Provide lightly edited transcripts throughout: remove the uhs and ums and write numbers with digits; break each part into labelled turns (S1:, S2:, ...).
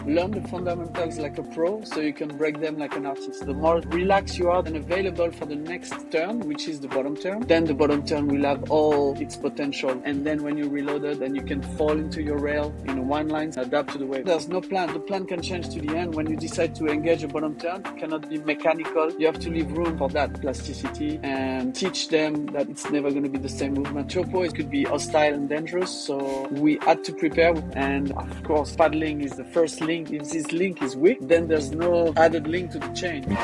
S1: Learn the fundamentals like a pro so you can break them like an artist. The more relaxed you are and available for the next turn, which is the bottom turn, then the bottom turn will have all its potential. And then when you reload it, then you can fall into your rail in one line, adapt to the wave. There's no plan. The plan can change to the end. When you decide to engage a bottom turn, it cannot be mechanical. You have to leave room for that plasticity and teach them that it's never going to be the same movement. Teahupo'o, it could be hostile and dangerous, so we had to prepare. And of course, paddling is the first link. If this link is weak, then there's no added link to the chain.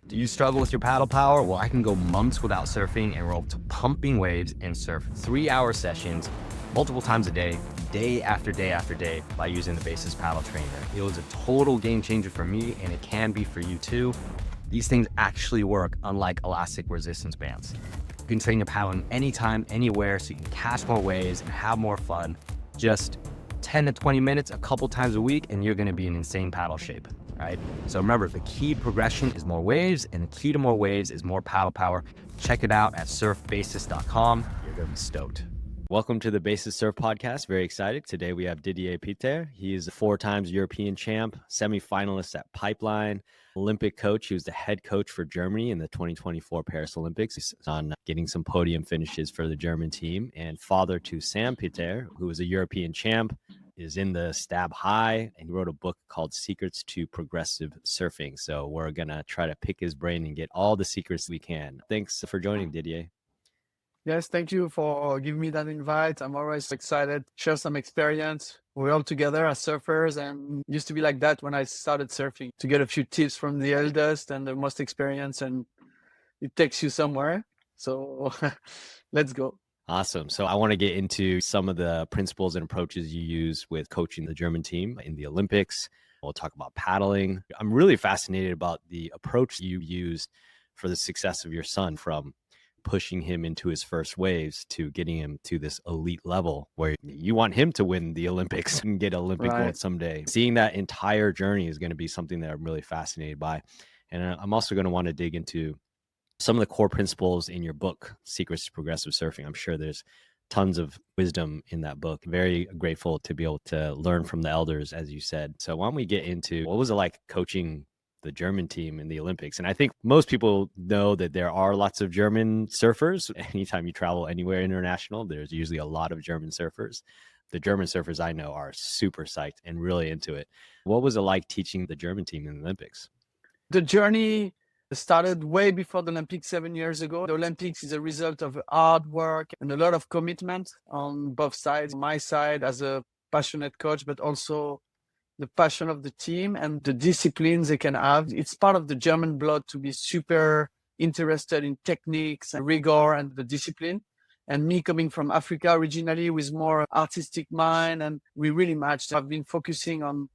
S2: Do you struggle with your paddle power? Well, I can go months without surfing and roll to pumping waves and surf 3-hour sessions multiple times a day, day after day after day, by using the Basis Paddle Trainer. It was a total game changer for me, and it can be for you too. These things actually work, unlike elastic resistance bands. You can train your paddling anytime, anywhere, so you can catch more waves and have more fun. Just 10 to 20 minutes a couple times a week, and you're gonna be in insane paddle shape, right? So remember, the key progression is more waves, and the key to more waves is more paddle power. Check it out at surfbasis.com. You're gonna be stoked. Welcome to the Basis Surf Podcast. Very excited. Today we have Didier Piter. He's a 4-time European champ, semi-finalist at Pipeline, Olympic coach. He was the head coach for Germany in the 2024 Paris Olympics. He's on getting some podium finishes for the German team, and father to Sam Piter, who is a European champ, is in the Stab High, and he wrote a book called Secrets to Progressive Surfing. So we're going to try to pick his brain and get all the secrets we can. Thanks for joining, Didier.
S1: Yes, thank you for giving me that invite. I'm always excited to share some experience. We're all together as surfers, and it used to be like that when I started surfing, to get a few tips from the eldest and the most experienced, and it takes you somewhere. So let's go.
S2: Awesome. So I want to get into some of the principles and approaches you use with coaching the German team in the Olympics. We'll talk about paddling. I'm really fascinated about the approach you used for the success of your son, from pushing him into his first waves to getting him to this elite level where you want him to win the Olympics and get Olympic gold someday. Seeing that entire journey is going to be something that I'm really fascinated by. And I'm also going to want to dig into some of the core principles in your book, Secrets to Progressive Surfing. I'm sure there's tons of wisdom in that book. Very grateful to be able to learn from the elders, as you said. So why don't we get into what was it like coaching the German team in the Olympics? And I think most people know that there are lots of German surfers. Anytime you travel anywhere international, there's usually a lot of German surfers. The German surfers I know are super psyched and really into it. What was it like teaching the German team in the Olympics?
S1: The journey started way before the Olympics 7 years ago. The Olympics is a result of hard work and a lot of commitment on both sides. My side as a passionate coach, but also the passion of the team and the disciplines they can have. It's part of the German blood to be super interested in techniques and rigor and the discipline. And me coming from Africa originally with more artistic mind, and we really matched. I've been focusing on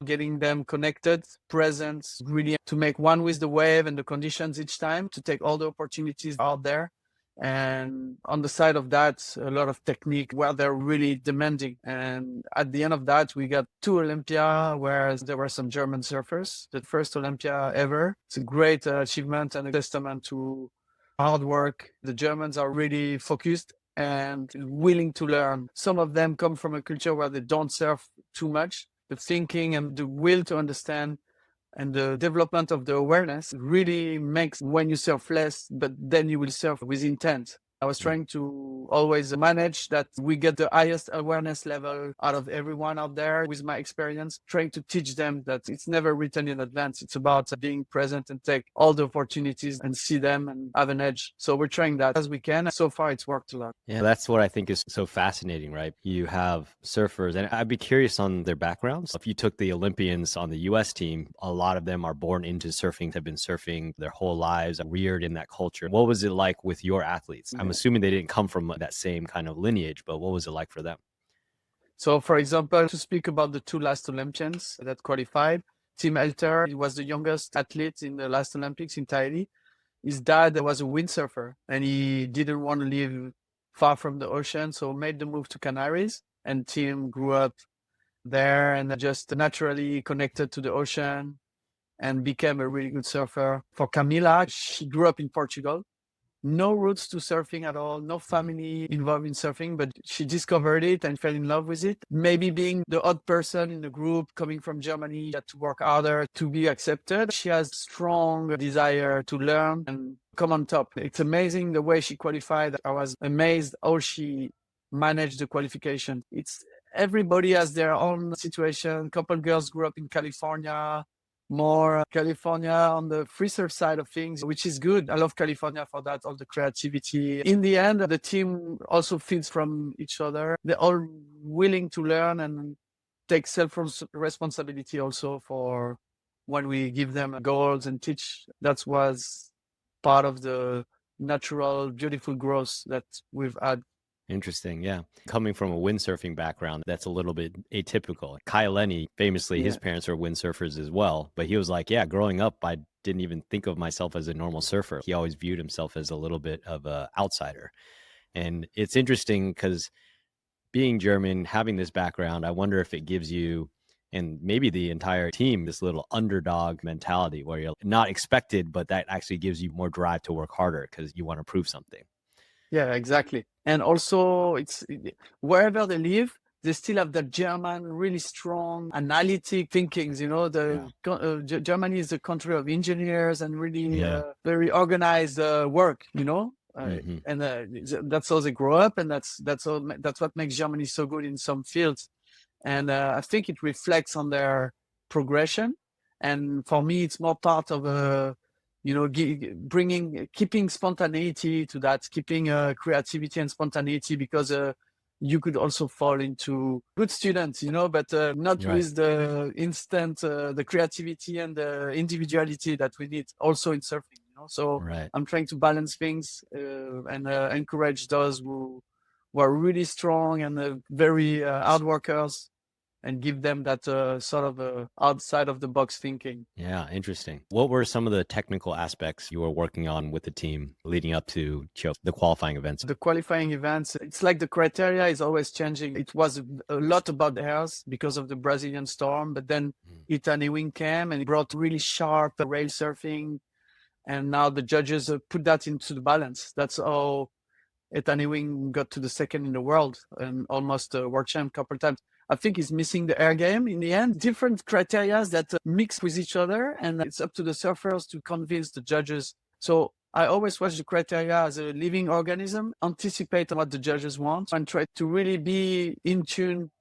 S1: getting them connected, present, really to make one with the wave and the conditions each time, to take all the opportunities out there. And on the side of that, a lot of technique where they're really demanding. And at the end of that, we got 2 Olympia where there were some German surfers, the first Olympia ever. It's a great achievement and a testament to hard work. The Germans are really focused and willing to learn. Some of them come from a culture where they don't surf too much. The thinking and the will to understand and the development of the awareness really makes when you surf less, but then you will surf with intent. I was trying to always manage that we get the highest awareness level out of everyone out there with my experience, trying to teach them that it's never written in advance. It's about being present and take all the opportunities and see them and have an edge. So we're trying that as we can. So far, it's worked a lot.
S2: Yeah, that's what I think is so fascinating, right? You have surfers, and I'd be curious on their backgrounds. If you took the Olympians on the US team, a lot of them are born into surfing, have been surfing their whole lives, reared in that culture. What was it like with your athletes? I'm assuming they didn't come from that same kind of lineage, but what was it like for them?
S1: So, for example, to speak about the 2 last Olympians that qualified, Tim Elter, he was the youngest athlete in the last Olympics in Tahiti. His dad was a windsurfer, and he didn't want to live far from the ocean, so made the move to Canaries. And Tim grew up there and just naturally connected to the ocean and became a really good surfer. For Camila, she grew up in Portugal, no roots to surfing at all, no family involved in surfing, but she discovered it and fell in love with it. Maybe being the odd person in the group coming from Germany, had to work harder to be accepted. She has strong desire to learn and come on top. It's amazing the way she qualified. I was amazed how she managed the qualification. It's everybody has their own situation. Couple girls grew up in California, more California on the free surf side of things, which is good. I love California for that, all the creativity. In the end, the team also feeds from each other. They're all willing to learn and take self-responsibility also for when we give them goals and teach. That was part of the natural, beautiful growth that we've had.
S2: Interesting. Yeah. Coming from a windsurfing background, that's a little bit atypical. Kyle Lenny, famously, his parents are windsurfers as well. But he was like, yeah, growing up, I didn't even think of myself as a normal surfer. He always viewed himself as a little bit of an outsider. And it's interesting because being German, having this background, I wonder if it gives you and maybe the entire team this little underdog mentality where you're not expected, but that actually gives you more drive to work harder because you want to prove something.
S1: Yeah, exactly. And also, wherever they live, they still have that German, really strong analytic thinkings. Germany is a country of engineers and really very organized work. And that's how they grow up, and that's what makes Germany so good in some fields. And I think it reflects on their progression. And for me, it's more part of keeping spontaneity to that, keeping creativity and spontaneity, because you could also fall into good students, but not with the instant, the creativity and the individuality that we need also in surfing. So I'm trying to balance things and encourage those who are really strong and very hard workers, and give them that sort of outside of the box thinking.
S2: Yeah, interesting. What were some of the technical aspects you were working on with the team leading up to the qualifying events?
S1: The qualifying events, it's like the criteria is always changing. It was a lot about airs because of the Brazilian storm, but then Italy came and it brought really sharp rail surfing. And now the judges put that into the balance. That's how Italy got to the second in the world and almost a world champ a couple times. I think he's missing the air game in the end. Different criteria that mix with each other, and it's up to the surfers to convince the judges. So I always watch the criteria as a living organism, anticipate what the judges want, and try to really be in tune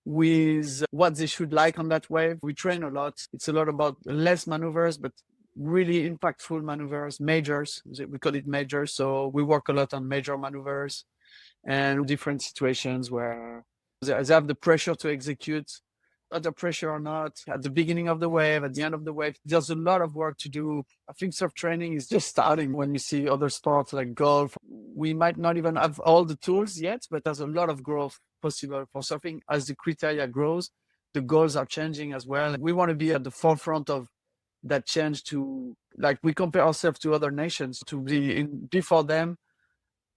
S1: with what they should like on that wave. We train a lot. It's a lot about less maneuvers, but really impactful maneuvers, majors. We call it majors. So we work a lot on major maneuvers and different situations where they have the pressure to execute, under pressure or not, at the beginning of the wave, at the end of the wave. There's a lot of work to do. I think surf training is just starting. When you see other sports like golf, we might not even have all the tools yet, but there's a lot of growth possible for surfing. As the criteria grows, the goals are changing as well. We want to be at the forefront of that change, to, like, we compare ourselves to other nations, to be before them,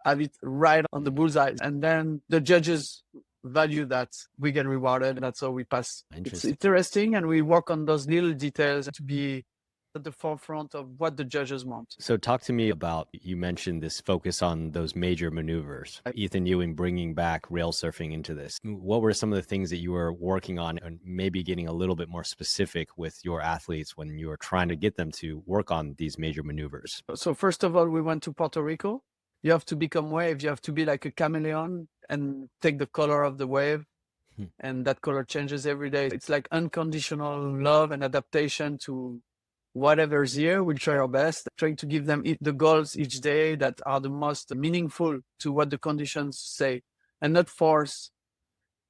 S1: have it right on the bullseye. And then the judges value that, we get rewarded. That's how we pass. It's interesting, and we work on those little details to be at the forefront of what the judges want.
S2: So talk to me about, you mentioned this focus on those major maneuvers. Ethan Ewing bringing back rail surfing into this. What were some of the things that you were working on, and maybe getting a little bit more specific with your athletes when you were trying to get them to work on these major maneuvers?
S1: So first of all, we went to Puerto Rico. You have to become wave. You have to be like a chameleon and take the color of the wave. And that color changes every day. It's like unconditional love and adaptation to whatever's here. We'll try our best, trying to give them the goals each day that are the most meaningful to what the conditions say, and not force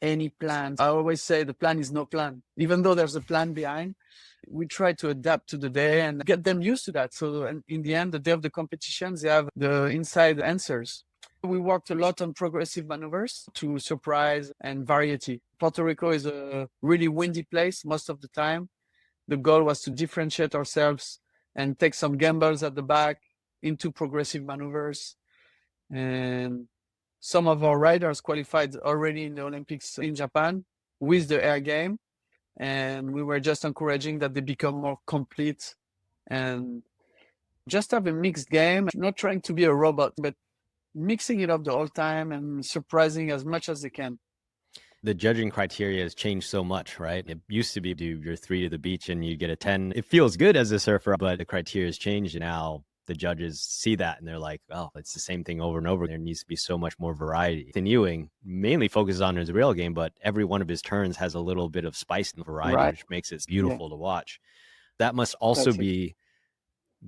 S1: any plans. I always say the plan is no plan. Even though there's a plan behind, we try to adapt to the day and get them used to that. So in the end, the day of the competitions, they have the inside answers. We worked a lot on progressive maneuvers to surprise and variety. Puerto Rico is a really windy place most of the time. The goal was to differentiate ourselves and take some gambles at the back into progressive maneuvers. And some of our riders qualified already in the Olympics in Japan with the air game. And we were just encouraging that they become more complete and Just have a mixed game, not trying to be a robot, but mixing it up the whole time and surprising as much as they can.
S2: The judging criteria has changed so much, right? It used to be do your 3 to the beach and you get a 10. It feels good as a surfer, but the criteria has changed. And now the judges see that and they're like, oh, it's the same thing over and over. There needs to be so much more variety. And Ewing mainly focuses on his rail game, but every one of his turns has a little bit of spice and variety,
S1: Right.
S2: which makes it beautiful to watch. That must also be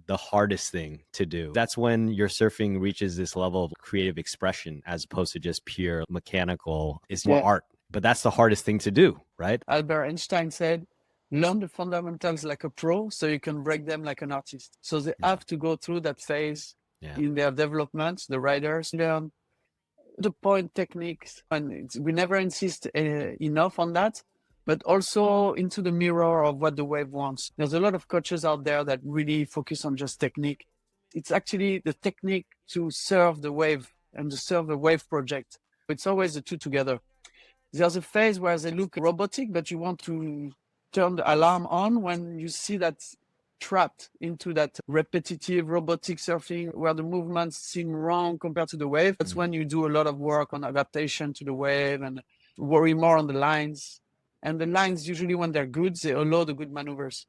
S2: the hardest thing to do. That's when your surfing reaches this level of creative expression as opposed to just pure mechanical. It's more art, but that's the hardest thing to do, right?
S1: Albert Einstein said, learn the fundamentals like a pro so you can break them like an artist. So they have to go through that phase in their development. The riders learn the point techniques, and we never insist enough on that, but also into the mirror of what the wave wants. There's a lot of coaches out there that really focus on just technique. It's actually the technique to serve the wave and to serve the wave project. It's always the two together. There's a phase where they look robotic, but you want to turn the alarm on when you see that trapped into that repetitive robotic surfing where the movements seem wrong compared to the wave. That's when you do a lot of work on adaptation to the wave and worry more on the lines. And the lines, usually when they're good, they allow the good maneuvers.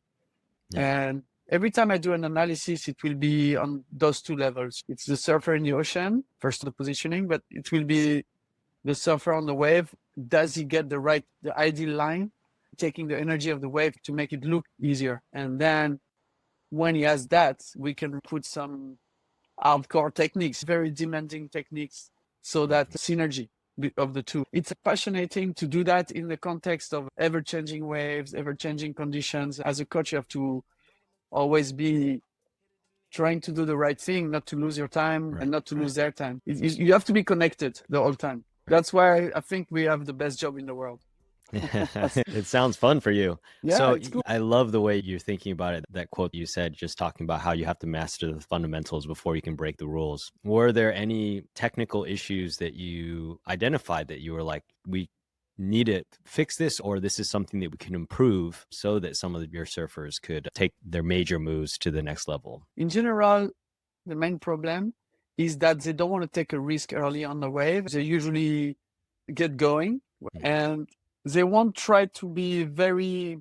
S1: And every time I do an analysis, it will be on those two levels. It's the surfer in the ocean, first the positioning, but it will be the surfer on the wave. Does he get the ideal line, taking the energy of the wave to make it look easier? And then when he has that, we can put some hardcore techniques, very demanding techniques, so that synergy of the two. It's fascinating to do that in the context of ever-changing waves, ever-changing conditions. As a coach, you have to always be trying to do the right thing, not to lose your time and not to lose their time. You have to be connected the whole time. That's why I think we have the best job in the world.
S2: It sounds fun for you. So cool. I love the way you're thinking about it. That quote you said, just talking about how you have to master the fundamentals before you can break the rules. Were there any technical issues that you identified that you were like, we need to fix this, or this is something that we can improve so that some of your surfers could take their major moves to the next level?
S1: In general, the main problem is that they don't want to take a risk early on the wave. They usually get going and they won't try to be very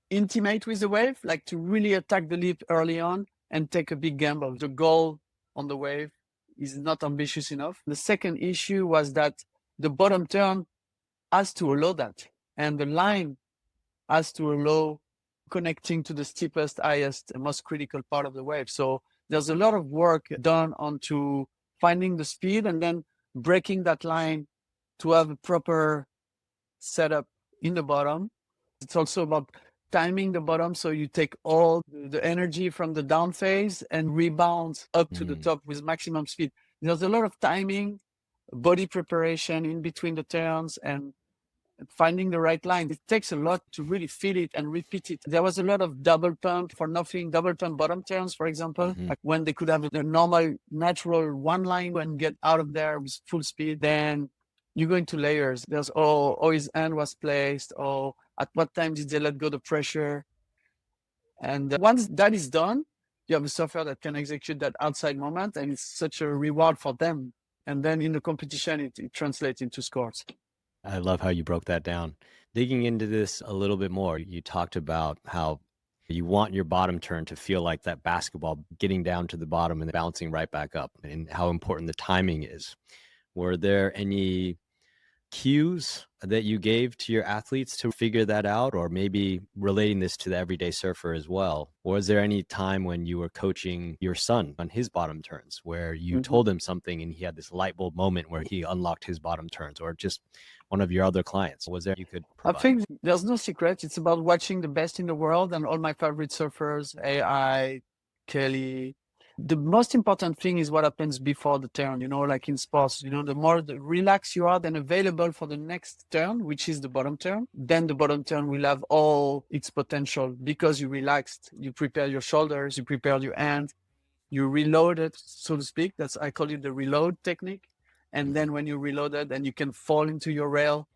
S1: intimate with the wave, like to really attack the lip early on and take a big gamble. The goal on the wave is not ambitious enough. The second issue was that the bottom turn has to allow that, and the line has to allow connecting to the steepest, highest, and most critical part of the wave. So there's a lot of work done onto finding the speed and then breaking that line to have a proper setup in the bottom. It's also about timing the bottom so you take all the energy from the down phase and rebound up to the top with maximum speed. There's a lot of timing, body preparation in between the turns, and finding the right line. It takes a lot to really feel it and repeat it. There was a lot of double pump for nothing, double pump bottom turns, for example, like when they could have the normal, natural one line and get out of there with full speed. Then you go into layers. There's, oh, his hand was placed, or at what time did they let go the pressure? And once that is done, you have a surfer that can execute that outside moment, and it's such a reward for them. And then in the competition, it translates into scores.
S2: I love how you broke that down. Digging into this a little bit more, you talked about how you want your bottom turn to feel like that basketball getting down to the bottom and bouncing right back up, and how important the timing is. Were there any cues that you gave to your athletes to figure that out, or maybe relating this to the everyday surfer as well? Was there any time when you were coaching your son on his bottom turns where you told him something and he had this light bulb moment where he unlocked his bottom turns, or just one of your other clients? Was there you could provide?
S1: I think there's no secret. It's about watching the best in the world and all my favorite surfers, AI, Kelly. The most important thing is what happens before the turn, like in sports, the more relaxed you are, then available for the next turn, which is the bottom turn, then the bottom turn will have all its potential because you relaxed, you prepare your shoulders, you prepare your hand, you reload it, so to speak. I call it the reload technique. And then when you reload it, then you can fall into your rail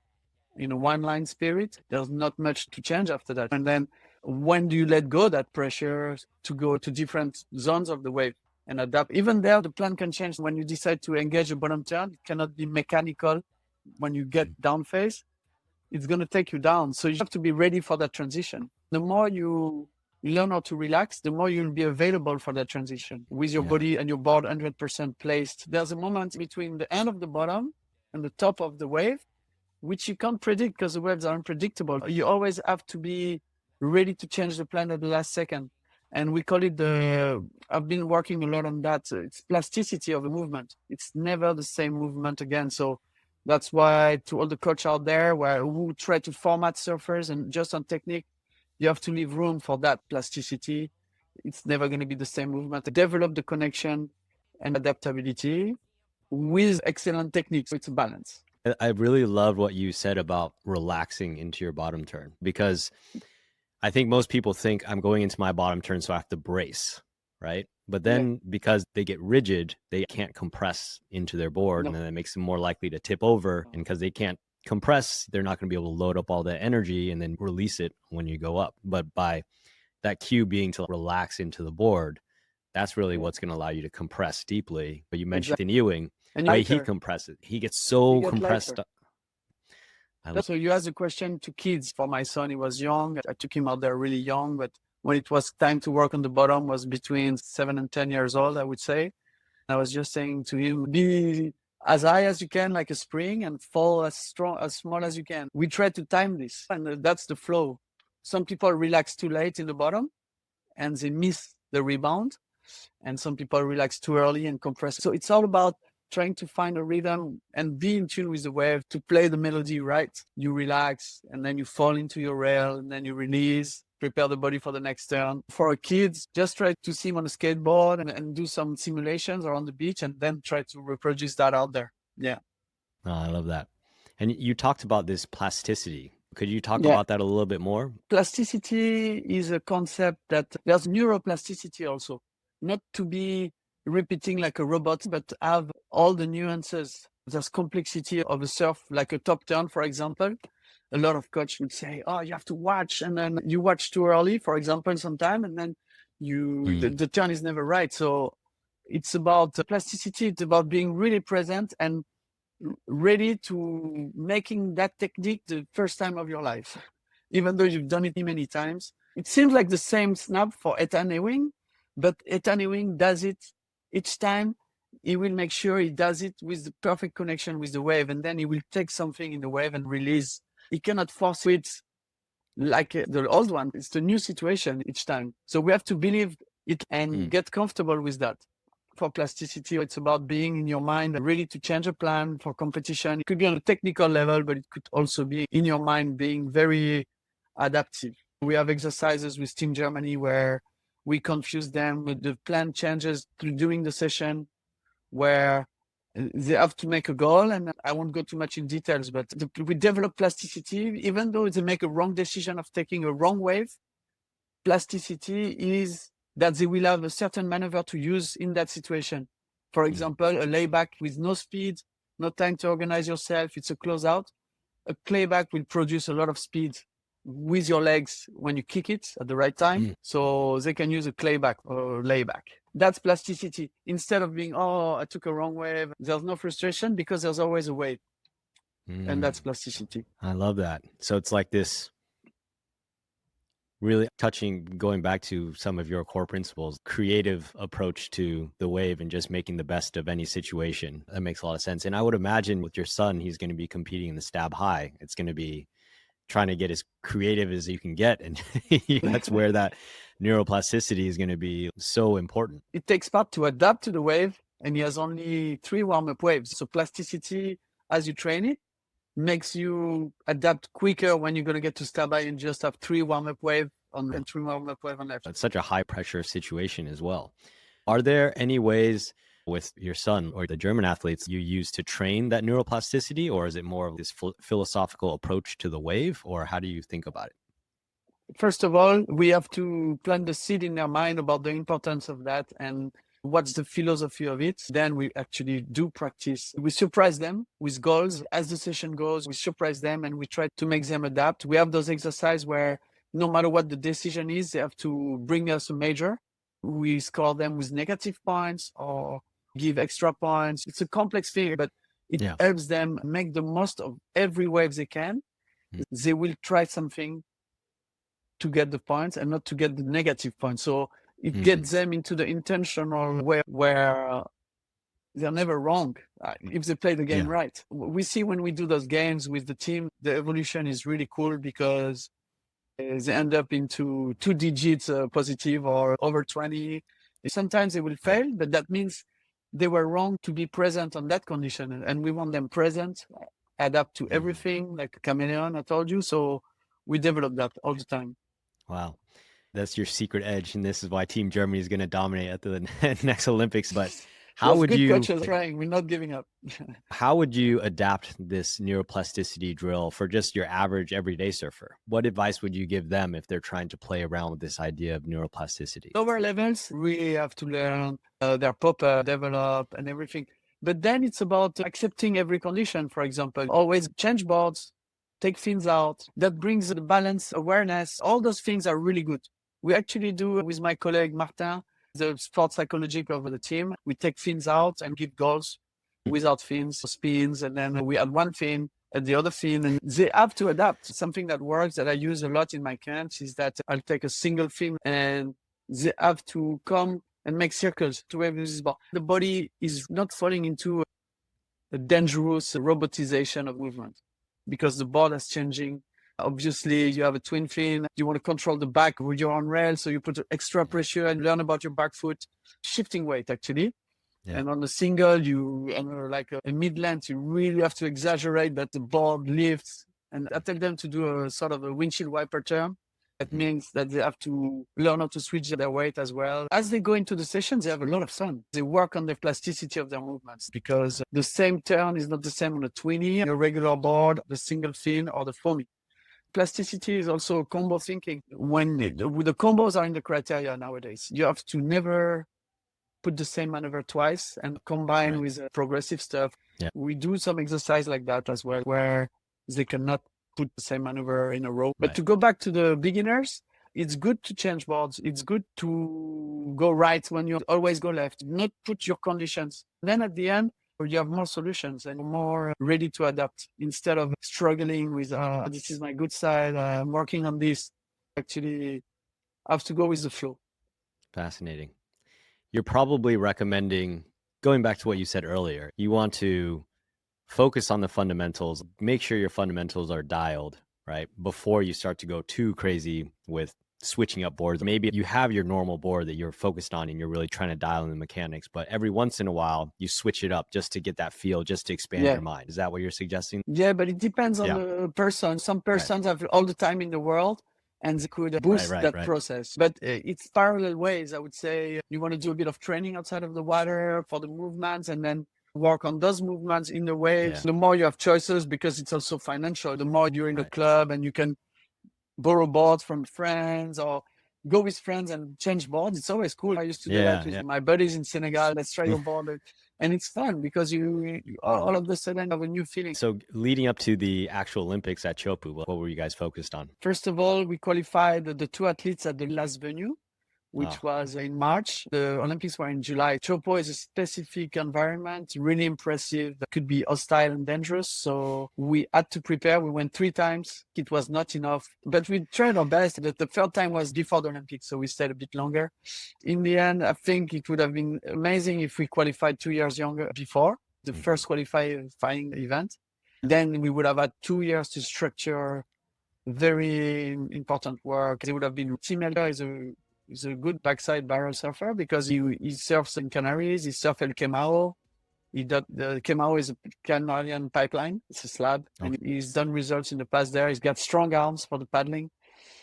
S1: in a one line spirit. There's not much to change after that. And then When do you let go that pressure to go to different zones of the wave and adapt? Even there, the plan can change. When you decide to engage a bottom turn, it cannot be mechanical. When you get down phase, it's going to take you down. So you have to be ready for that transition. The more you learn how to relax, the more you'll be available for that transition with your body and your board 100% placed. There's a moment between the end of the bottom and the top of the wave, which you can't predict because the waves are unpredictable. You always have to be ready to change the plan at the last second. And we call it I've been working a lot on that. It's plasticity of the movement. It's never the same movement again. So that's why to all the coach out there who try to format surfers and just on technique, you have to leave room for that plasticity. It's never going to be the same movement. Develop the connection and adaptability with excellent techniques. So it's a balance.
S3: I really loved what you said about relaxing into your bottom turn, because I think most people think I'm going into my bottom turn, so I have to brace, right? But then because they get rigid, they can't compress into their board, and then it makes them more likely to tip over. And because they can't compress, they're not going to be able to load up all that energy and then release it when you go up. But by that cue being to relax into the board, that's really what's going to allow you to compress deeply. But you mentioned in Ewing, the way he compresses, he gets so compressed.
S1: So you asked a question to kids. For my son, he was young. I took him out there really young, but when it was time to work on the bottom was between 7 and 10 years old, I would say. I was just saying to him, be as high as you can, like a spring, and fall as small as you can. We try to time this, and that's the flow. Some people relax too late in the bottom and they miss the rebound. And some people relax too early and compress. So it's all about trying to find a rhythm and be in tune with the wave to play the melody right. You relax and then you fall into your rail and then you release, prepare the body for the next turn. For kids, just try to see him on a skateboard and do some simulations or on the beach and then try to reproduce that out there. Yeah.
S3: Oh, I love that. And you talked about this plasticity. Could you talk about that a little bit more?
S1: Plasticity is a concept that there's neuroplasticity also. Not to be repeating like a robot, but have all the nuances. There's complexity of a surf, like a top turn, for example. A lot of coaches would say, oh, you have to watch. And then you watch too early, for example, sometime, and then the turn is never right. So it's about plasticity. It's about being really present and ready to making that technique the first time of your life, even though you've done it many times. It seems like the same snap for Ethan Ewing, but Ethan Ewing does it each time. He will make sure he does it with the perfect connection with the wave, and then he will take something in the wave and release. He cannot force it like the old one. It's the new situation each time. So we have to believe it and get comfortable with that. For plasticity, it's about being in your mind, ready to change a plan for competition. It could be on a technical level, but it could also be in your mind, being very adaptive. We have exercises with Team Germany where we confuse them with the plan changes during the session, where they have to make a goal. And I won't go too much in details, but we develop plasticity, even though they make a wrong decision of taking a wrong wave. Plasticity is that they will have a certain maneuver to use in that situation. For example, a layback with no speed, no time to organize yourself. It's a closeout. A clayback will produce a lot of speed with your legs when you kick it at the right time. So they can use a clayback or layback. That's plasticity. Instead of being, oh, I took a wrong wave, there's no frustration because there's always a wave. And that's plasticity.
S3: I love that. So it's like this really going back to some of your core principles, creative approach to the wave and just making the best of any situation. That makes a lot of sense. And I would imagine with your son, he's going to be competing in the stab high. It's going to be trying to get as creative as you can get. And that's where that neuroplasticity is going to be so important.
S1: It takes part to adapt to the wave, and he has only 3 warm-up waves. So plasticity, as you train it, makes you adapt quicker when you're going to get to stab high and just have 3 warm-up wave on and 3 warm-up wave on left.
S3: It's such a high pressure situation as well. Are there any ways with your son or the German athletes you use to train that neuroplasticity, or is it more of this philosophical approach to the wave, or how do you think about it?
S1: First of all, we have to plant the seed in their mind about the importance of that and what's the philosophy of it. Then we actually do practice. We surprise them with goals. As the session goes, we surprise them and we try to make them adapt. We have those exercises where no matter what the decision is, they have to bring us a major. We score them with negative points or give extra points. It's a complex thing, but it helps them make the most of every wave they can. They will try something to get the points and not to get the negative points. So it gets them into the intentional way where they're never wrong if they play the game right. We see when we do those games with the team, the evolution is really cool because they end up into 2 digits positive or over 20. Sometimes they will fail, but that means they were wrong to be present on that condition. And we want them present, adapt to everything, like a chameleon, I told you. So we develop that all the time.
S3: Wow. That's your secret edge. And this is why Team Germany is going to dominate at the next Olympics. But how would
S1: good
S3: you
S1: coaches trying? We're not giving up.
S3: how would you adapt this neuroplasticity drill for just your average everyday surfer? What advice would you give them if they're trying to play around with this idea of neuroplasticity?
S1: Lower levels really have to learn their pop-up, develop, and everything. But then it's about accepting every condition. For example, always change boards, take fins out. That brings the balance, awareness. All those things are really good. We actually do with my colleague Martin, the sports psychologist of the team. We take fins out and give goals without fins, spins, and then we add one fin and the other fin, and they have to adapt. Something that works that I use a lot in my camps is that I'll take a single fin and they have to come and make circles to wave this ball. The body is not falling into a dangerous robotization of movement because the board is changing. Obviously, you have a twin fin. You want to control the back with your on rail, so you put extra pressure and learn about your back foot, shifting weight actually. Yeah. And on the single, like a mid-length, you really have to exaggerate that the board lifts. And I tell them to do a sort of a windshield wiper turn. That means that they have to learn how to switch their weight as well. As they go into the sessions, they have a lot of fun. They work on the plasticity of their movements because the same turn is not the same on a twinny, a regular board, the single fin, or the foamy. Plasticity is also combo thinking. When the combos are in the criteria nowadays, you have to never put the same maneuver twice and combine with progressive stuff. Yeah. We do some exercise like that as well, where they cannot put the same maneuver in a row. But to go back to the beginners, it's good to change boards. It's good to go right when you always go left, not put your conditions. Then at the end, you have more solutions and more ready to adapt instead of struggling with, this is my good side, I'm working on this. Actually, I have to go with the flow.
S3: Fascinating. You're probably recommending, going back to what you said earlier, you want to focus on the fundamentals, make sure your fundamentals are dialed, right? Before you start to go too crazy with switching up boards. Maybe you have your normal board that you're focused on and you're really trying to dial in the mechanics, but every once in a while you switch it up just to get that feel, just to expand your mind. Is that what you're suggesting?
S1: Yeah, but it depends on the person. Some persons have all the time in the world and they could boost that process. But it's parallel ways. I would say you want to do a bit of training outside of the water for the movements and then work on those movements in the waves. The more you have choices, because it's also financial, the more you're in the club and you can borrow boards from friends or go with friends and change boards. It's always cool. I used to do that with my buddies in Senegal. Let's try your board. And it's fun because you all of a sudden have a new feeling.
S3: So leading up to the actual Olympics at Teahupo'o, what were you guys focused on?
S1: First of all, we qualified the 2 athletes at the last venue, which was in March. The Olympics were in July. Teahupo'o is a specific environment, really impressive. That could be hostile and dangerous. So we had to prepare. We went 3 times. It was not enough, but we tried our best. The third time was before the Olympics, so we stayed a bit longer. In the end, I think it would have been amazing if we qualified 2 years younger before the first qualifying event. Then we would have had 2 years to structure very important work. It would have been Tim Elder is a good backside barrel surfer because he surfs in Canaries, he surfs El Quemao. The Quemao is a Canarian pipeline, it's a slab, and he's done results in the past there. He's got strong arms for the paddling.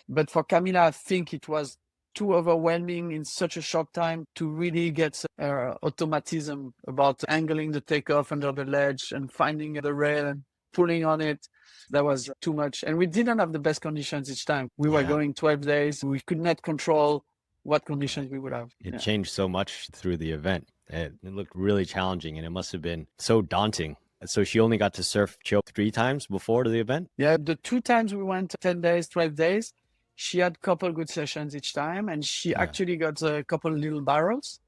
S1: But for Camila, I think it was too overwhelming in such a short time to really get automatism about angling the takeoff under the ledge and finding the rail and pulling on it. That was too much. And we didn't have the best conditions each time. We were going 12 days. We could not control what conditions we would have.
S3: It changed so much through the event. It looked really challenging and it must have been so daunting. So she only got to surf 3 times before the event?
S1: Yeah, the 2 times we went 10 days, 12 days. She had a couple good sessions each time, and she actually got a couple little barrels.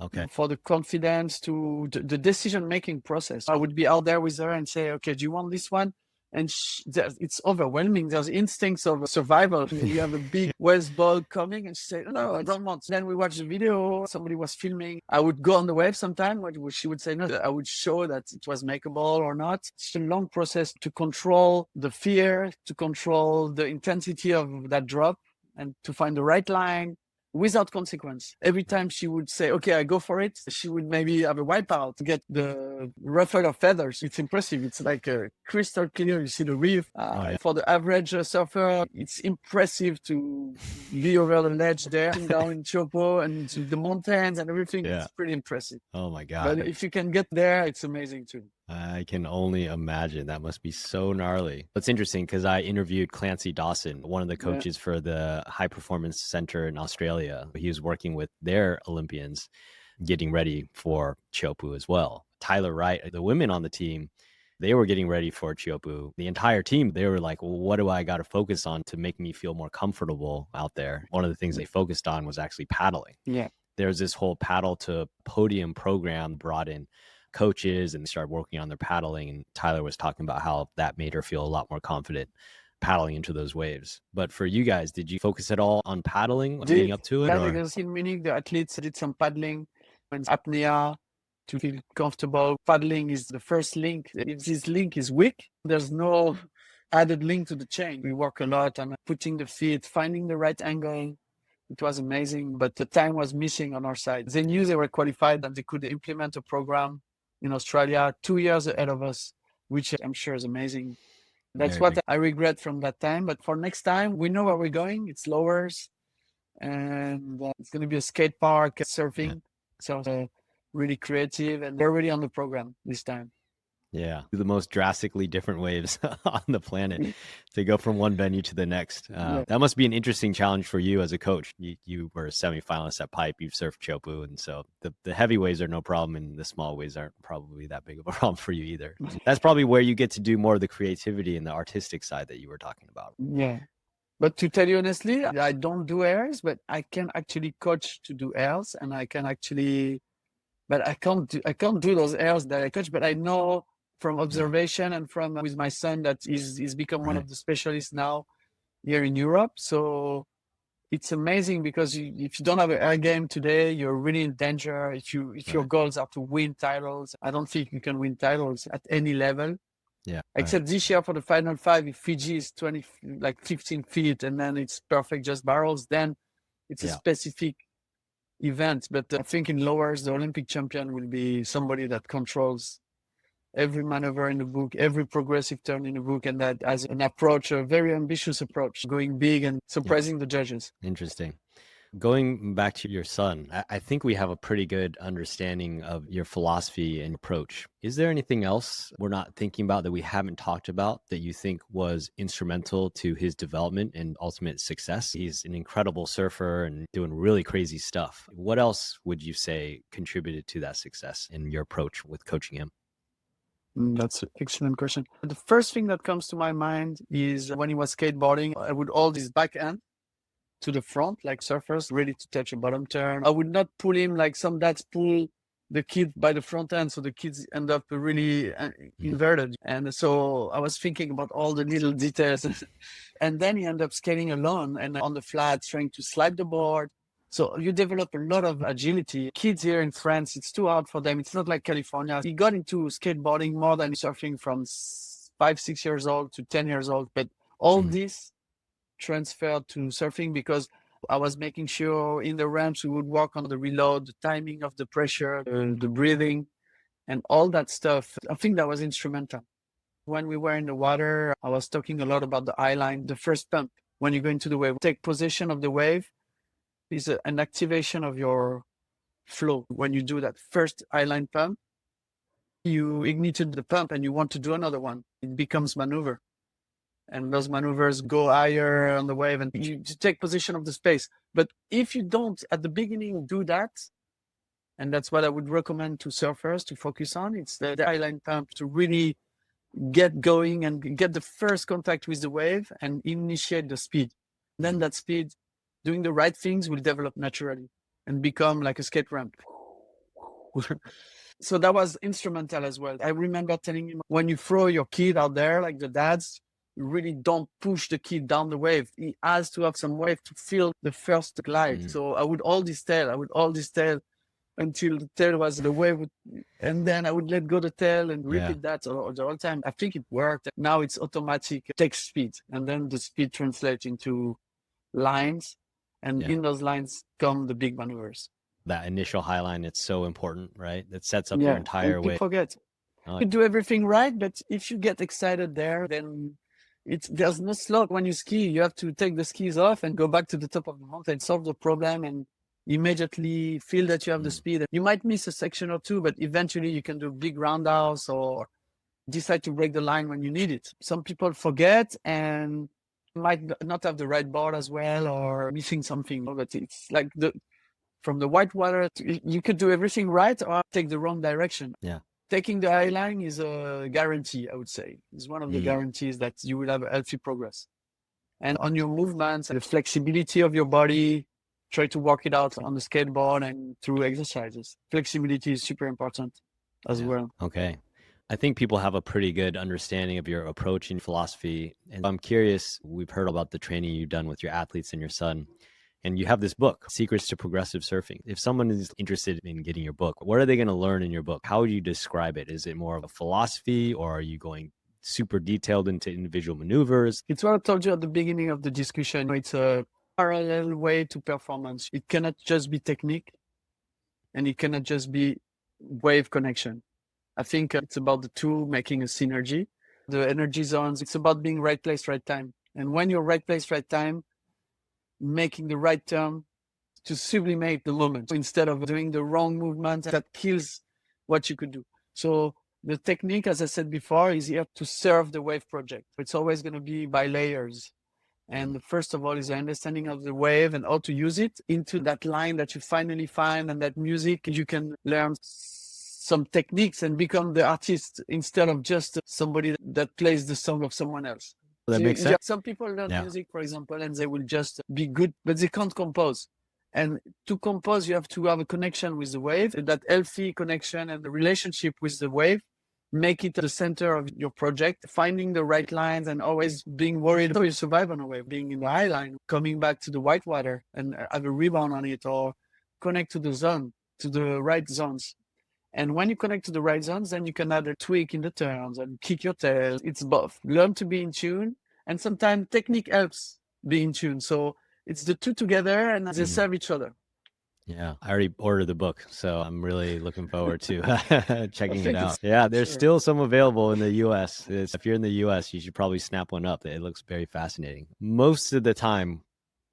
S3: Okay.
S1: For the confidence to the decision-making process. I would be out there with her and say, okay, do you want this one? And it's overwhelming. There's instincts of survival. You have a big West ball coming and she said, no, I don't want. Then we watched the video. Somebody was filming. I would go on the wave sometime. She would say, no, I would show that it was makeable or not. It's a long process to control the fear, to control the intensity of that drop and to find the right line without consequence. Every time she would say, okay, I go for it, she would maybe have a wipeout to get the ruffle of feathers. It's impressive. It's like a crystal clear. You see the reef. For the average surfer, it's impressive to be over the ledge there, down in Teahupo'o and the mountains and everything.
S3: Yeah.
S1: It's pretty impressive.
S3: Oh my God.
S1: But if you can get there, it's amazing too.
S3: I can only imagine. That must be so gnarly. It's interesting because I interviewed Clancy Dawson, one of the coaches for the High Performance Center in Australia. He was working with their Olympians getting ready for Teahupo'o as well. Tyler Wright, the women on the team, they were getting ready for Teahupo'o. The entire team, they were like, well, what do I got to focus on to make me feel more comfortable out there? One of the things they focused on was actually paddling.
S1: Yeah.
S3: There's this whole paddle to podium program brought in coaches and started working on their paddling. And Tyler was talking about how that made her feel a lot more confident paddling into those waves. But for you guys, did you focus at all on paddling leading up to it?
S1: Yeah, because in Munich, the athletes did some paddling and apnea to feel comfortable. Paddling is the first link. If this link is weak, there's no added link to the chain. We work a lot on putting the feet, finding the right angle. It was amazing, but the time was missing on our side. They knew they were qualified and they could implement a program in Australia 2 years ahead of us, which I'm sure is amazing. That's what I regret from that time. But for next time, we know where we're going. It's lowers and it's going to be a skate park, surfing. So really creative and they're really on the program this time.
S3: Yeah, the most drastically different waves on the planet to go from one venue to the next. That must be an interesting challenge for you as a coach. You were a semi-finalist at Pipe, you've surfed Teahupo'o, and so the heavy waves are no problem and the small waves aren't probably that big of a problem for you either. That's probably where you get to do more of the creativity and the artistic side that you were talking about.
S1: Yeah. But to tell you honestly, I don't do airs, but I can actually coach to do airs and I can actually, but I can't do those airs that I coach, but I know from observation and from with my son that he's become one of the specialists now here in Europe. So it's amazing because if you don't have an air game today, you're really in danger. If your goals are to win titles, I don't think you can win titles at any level. Yeah. Except this year for the final five, if Fiji is 15 feet and then it's perfect just barrels, then it's a specific event. But I think in lowers, the Olympic champion will be somebody that controls every maneuver in the book, every progressive turn in the book, and that as an approach, a very ambitious approach, going big and surprising the judges.
S3: Interesting. Going back to your son, I think we have a pretty good understanding of your philosophy and approach. Is there anything else we're not thinking about that we haven't talked about that you think was instrumental to his development and ultimate success? He's an incredible surfer and doing really crazy stuff. What else would you say contributed to that success in your approach with coaching him?
S1: That's an excellent question. The first thing that comes to my mind is when he was skateboarding, I would hold his back end to the front, like surfers, ready to touch a bottom turn. I would not pull him like some dads pull the kid by the front end, so the kids end up really inverted. And so I was thinking about all the little details. And then he ended up skating alone and on the flats, trying to slide the board. So you develop a lot of agility. Kids here in France, it's too hard for them. It's not like California. He got into skateboarding more than surfing from 5, 6 years old to 10 years old. But all this transferred to surfing because I was making sure in the ramps we would work on the reload, the timing of the pressure, the breathing, and all that stuff. I think that was instrumental. When we were in the water, I was talking a lot about the eye line, the first pump. When you go into the wave, take possession of the wave is an activation of your flow. When you do that first eye line pump, you ignited the pump and you want to do another one. It becomes maneuver. And those maneuvers go higher on the wave and you take possession of the space. But if you don't at the beginning do that, and that's what I would recommend to surfers to focus on, it's the eye line pump to really get going and get the first contact with the wave and initiate the speed. Then that speed, doing the right things will develop naturally and become like a skate ramp. So that was instrumental as well. I remember telling him, when you throw your kid out there, like the dads, you really don't push the kid down the wave. He has to have some wave to feel the first glide. So I would hold his tail. Until the tail was the wave. And then I would let go the tail and repeat that the whole time. I think it worked. Now it's automatic, takes speed. And then the speed translates into lines. And in those lines come the big maneuvers.
S3: That initial high line, it's so important, right? It sets up your entire way.
S1: Forget. You do everything right, but if you get excited there, then there's no slope. When you ski, you have to take the skis off and go back to the top of the mountain, solve the problem, and immediately feel that you have the speed. You might miss a section or two, but eventually you can do big roundhouse or decide to break the line when you need it. Some people forget and might not have the right board as well, or missing something. But it's like from the white water, you could do everything right or take the wrong direction. Taking the high line is a guarantee, I would say. It's one of the guarantees that you will have a healthy progress. And on your movements, the flexibility of your body, try to work it out on the skateboard and through exercises. Flexibility is super important as well.
S3: Okay. I think people have a pretty good understanding of your approach and philosophy. And I'm curious, we've heard about the training you've done with your athletes and your son. And you have this book, Secrets to Progressive Surfing. If someone is interested in getting your book, what are they going to learn in your book? How would you describe it? Is it more of a philosophy, or are you going super detailed into individual maneuvers?
S1: It's what I told you at the beginning of the discussion. It's a parallel way to performance. It cannot just be technique, and it cannot just be wave connection. I think it's about the two making a synergy. The energy zones, it's about being right place, right time. And when you're right place, right time, making the right turn to sublimate the moment instead of doing the wrong movement that kills what you could do. So the technique, as I said before, is here to serve the wave project. It's always going to be by layers. And the first of all is the understanding of the wave and how to use it into that line that you finally find, and that music. You can learn some techniques and become the artist instead of just somebody that plays the song of someone else.
S3: That makes sense.
S1: Some people learn music, for example, and they will just be good, but they can't compose. And to compose, you have to have a connection with the wave, that healthy connection and the relationship with the wave. Make it the center of your project, finding the right lines and always being worried how you survive on a wave, being in the high line, coming back to the white water and have a rebound on it, or connect to the zone, to the right zones. And when you connect to the right zones, then you can add a tweak in the turns and kick your tail. It's both. Learn to be in tune, and sometimes technique helps be in tune. So it's the two together, and they serve each other.
S3: Yeah, I already ordered the book, so I'm really looking forward to checking it out. Yeah, there's still some available in the US. If you're in the US, you should probably snap one up. It looks very fascinating. Most of the time,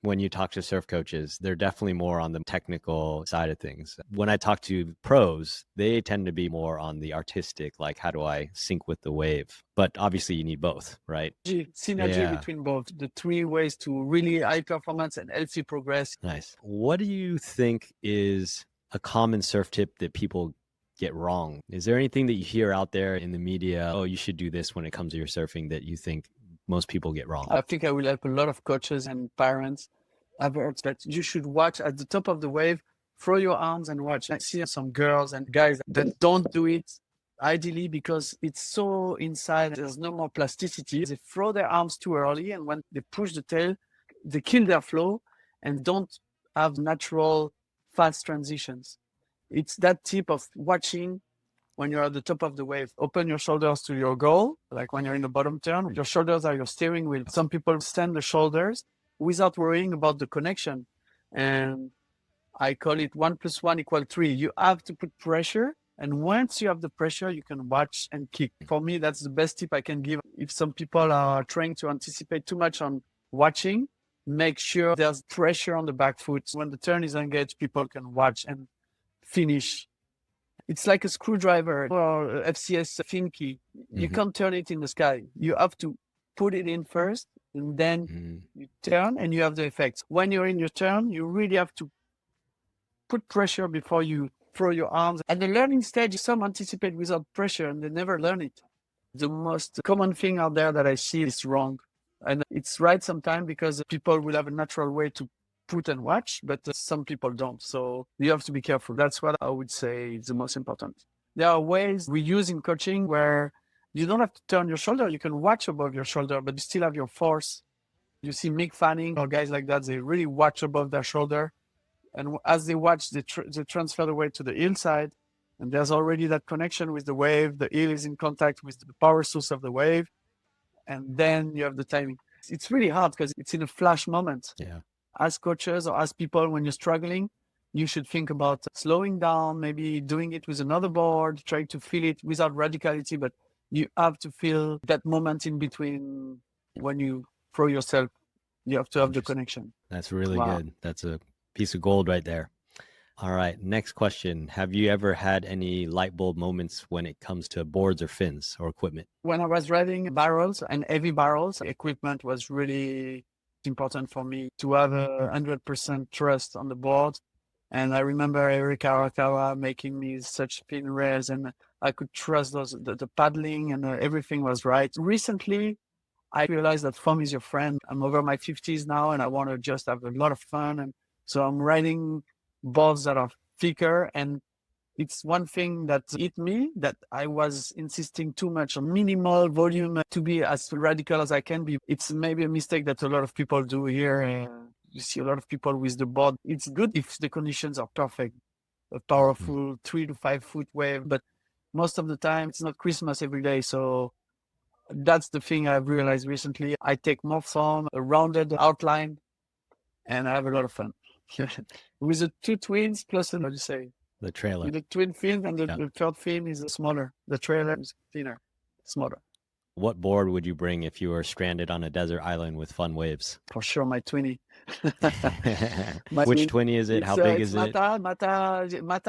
S3: when you talk to surf coaches, they're definitely more on the technical side of things. When I talk to pros, they tend to be more on the artistic, like how do I sync with the wave? But obviously you need both, right?
S1: Synergy between both, the three ways to really high performance and healthy progress.
S3: Nice. What do you think is a common surf tip that people get wrong? Is there anything that you hear out there in the media, oh, you should do this when it comes to your surfing, that you think most people get wrong?
S1: I think I will help a lot of coaches and parents. I've heard that you should watch at the top of the wave, throw your arms and watch. I see some girls and guys that don't do it ideally because it's so inside. There's no more plasticity. They throw their arms too early, and when they push the tail, they kill their flow and don't have natural fast transitions. It's that tip of watching. When you're at the top of the wave, open your shoulders to your goal. Like when you're in the bottom turn, your shoulders are your steering wheel. Some people stand the shoulders without worrying about the connection. And I call it 1 + 1 = 3. You have to put pressure. And once you have the pressure, you can watch and kick. For me, that's the best tip I can give. If some people are trying to anticipate too much on watching, make sure there's pressure on the back foot. When the turn is engaged, people can watch and finish. It's like a screwdriver or FCS fin key. You can't turn it in the sky. You have to put it in first, and then you turn and you have the effects. When you're in your turn, you really have to put pressure before you throw your arms. At the learning stage, some anticipate without pressure and they never learn it. The most common thing out there that I see is wrong. And it's right sometimes because people will have a natural way to put and watch, but some people don't. So you have to be careful. That's what I would say is the most important. There are ways we use in coaching where you don't have to turn your shoulder. You can watch above your shoulder, but you still have your force. You see Mick Fanning or guys like that, they really watch above their shoulder. And as they watch, they transfer the weight to the heel side. And there's already that connection with the wave. The heel is in contact with the power source of the wave. And then you have the timing. It's really hard because it's in a flash moment.
S3: Yeah.
S1: As coaches or as people, when you're struggling, you should think about slowing down, maybe doing it with another board, trying to feel it without radicality, but you have to feel that moment in between when you throw yourself. You have to have the connection.
S3: That's really good. That's a piece of gold right there. All right. Next question. Have you ever had any light bulb moments when it comes to boards or fins or equipment?
S1: When I was riding barrels and heavy barrels, equipment was really important for me to have 100% trust on the board. And I remember Eric Arakawa making me such thin rails, and I could trust the paddling, and everything was right. Recently, I realized that foam is your friend. I'm over my 50s now, and I want to just have a lot of fun. And so I'm riding boards that are thicker, and it's one thing that hit me, that I was insisting too much on minimal volume to be as radical as I can be. It's maybe a mistake that a lot of people do here. You see a lot of people with the board. It's good if the conditions are perfect, a powerful 3 to 5 foot wave, but most of the time it's not Christmas every day. So that's the thing I've realized recently. I take more foam, a rounded outline, and I have a lot of fun. With the two twins plus, what do you say?
S3: The trailer.
S1: With the twin fin, and the third fin is smaller. The trailer is thinner, smaller.
S3: What board would you bring if you were stranded on a desert island with fun waves?
S1: For sure, my 20.
S3: Which 20 is it? How big is it?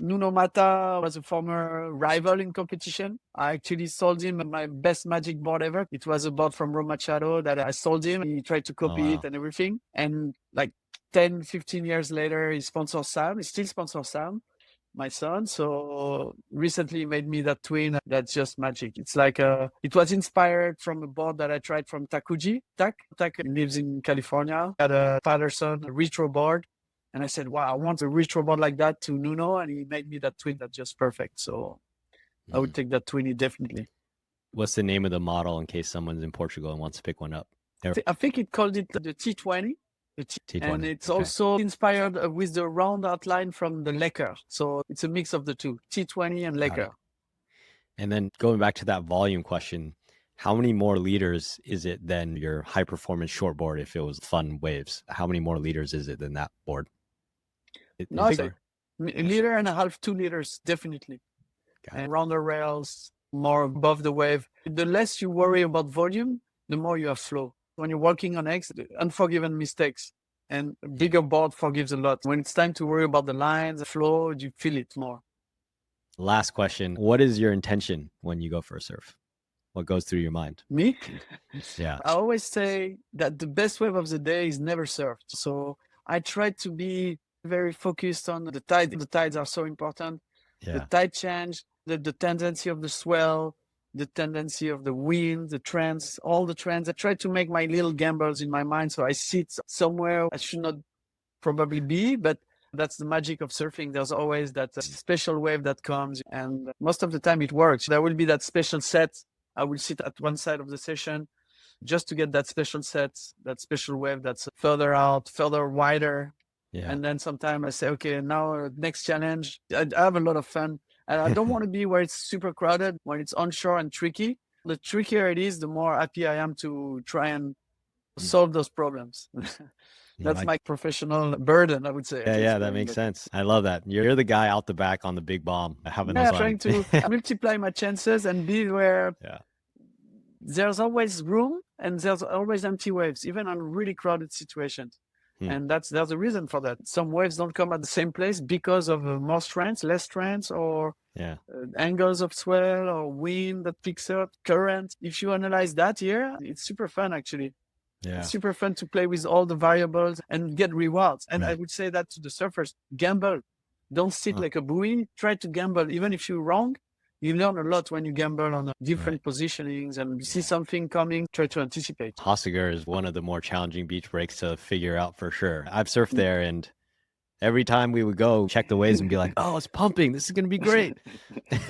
S1: Nuno Mata was a former rival in competition. I actually sold him my best magic board ever. It was a board from Ro Machado that I sold him. He tried to copy it and everything. And like 10, 15 years later, he sponsors Sam. He still sponsors Sam, my son. So recently he made me that twin. That's just magic. It's like it was inspired from a board that I tried from Takuji. Tak lives in California. Had a Patterson retro board. And I said, wow, I want a retro board like that to Nuno. And he made me that twin that's just perfect. So I would take that 20 definitely.
S3: What's the name of the model in case someone's in Portugal and wants to pick one up?
S1: I think it called it the T20.
S3: T20.
S1: And it's also inspired with the round outline from the Lecker. So it's a mix of the two, T20 and Lecker.
S3: And then going back to that volume question, how many more liters is it than your high performance short board if it was fun waves? How many more liters is it than that board?
S1: No, a liter and a half, 2 liters, definitely. And rounder rails, more above the wave. The less you worry about volume, the more you have flow. When you're working on X, unforgiven mistakes, and a bigger board forgives a lot. When it's time to worry about the lines, the flow, you feel it more.
S3: Last question. What is your intention when you go for a surf? What goes through your mind?
S1: Me?
S3: Yeah.
S1: I always say that the best wave of the day is never surfed. So I try to be very focused on the tide. The tides are so important.
S3: Yeah.
S1: The tide change, the tendency of the swell, the tendency of the wind, the trends, all the trends. I try to make my little gambles in my mind. So I sit somewhere I should not probably be, but that's the magic of surfing. There's always that special wave that comes, and most of the time it works. There will be that special set. I will sit at one side of the session just to get that special set, that special wave that's further out, further wider. Yeah. And then sometimes I say, okay, now next challenge. I have a lot of fun. And I don't want to be where it's super crowded, when it's onshore and tricky. The trickier it is, the more happy I am to try and solve those problems. That's my professional burden, I would say.
S3: Yeah, that makes sense. I love that. You're the guy out the back on the big bomb.
S1: Trying to multiply my chances and be where there's always room and there's always empty waves, even on really crowded situations. And there's a reason for that. Some waves don't come at the same place because of more strands, less strands, or angles of swell or wind that picks up, current. If you analyze that here, it's super fun, actually. Yeah. It's super fun to play with all the variables and get rewards. And I would say that to the surfers, gamble. Don't sit like a buoy. Try to gamble. Even if you're wrong, You learn a lot when you gamble on different positionings and you see something coming, try to anticipate.
S3: Hossiger is one of the more challenging beach breaks to figure out for sure. I've surfed there, and every time we would go check the waves and be like, oh, it's pumping. This is going to be great.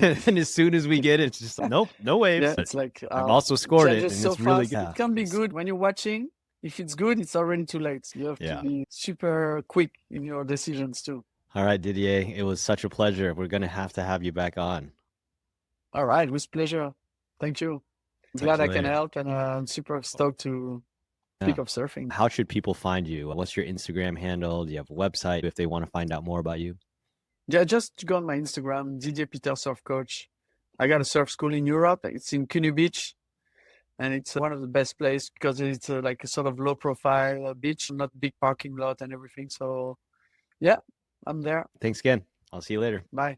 S3: And as soon as we get it, it's just, nope, no waves.
S1: Yeah, it's like
S3: I've also scored it, and
S1: changes so
S3: it's really
S1: fast.
S3: good.
S1: It can be good when you're watching. If it's good, it's already too late. You have
S3: Yeah.
S1: to be super quick in your decisions too.
S3: All right, Didier, it was such a pleasure. We're going to have you back on.
S1: All right, with pleasure. Thank you.
S3: Talk
S1: Glad
S3: to you
S1: I can
S3: later.
S1: help, and I'm super stoked to speak of surfing.
S3: How should people find you? What's your Instagram handle? Do you have a website if they want to find out more about you?
S1: Yeah, just go on my Instagram, Didier Piter Surf Coach. I got a surf school in Europe. It's in Cunny Beach, and it's one of the best places because it's like a sort of low profile beach, not big parking lot and everything. So yeah, I'm there.
S3: Thanks again. I'll see you later.
S1: Bye.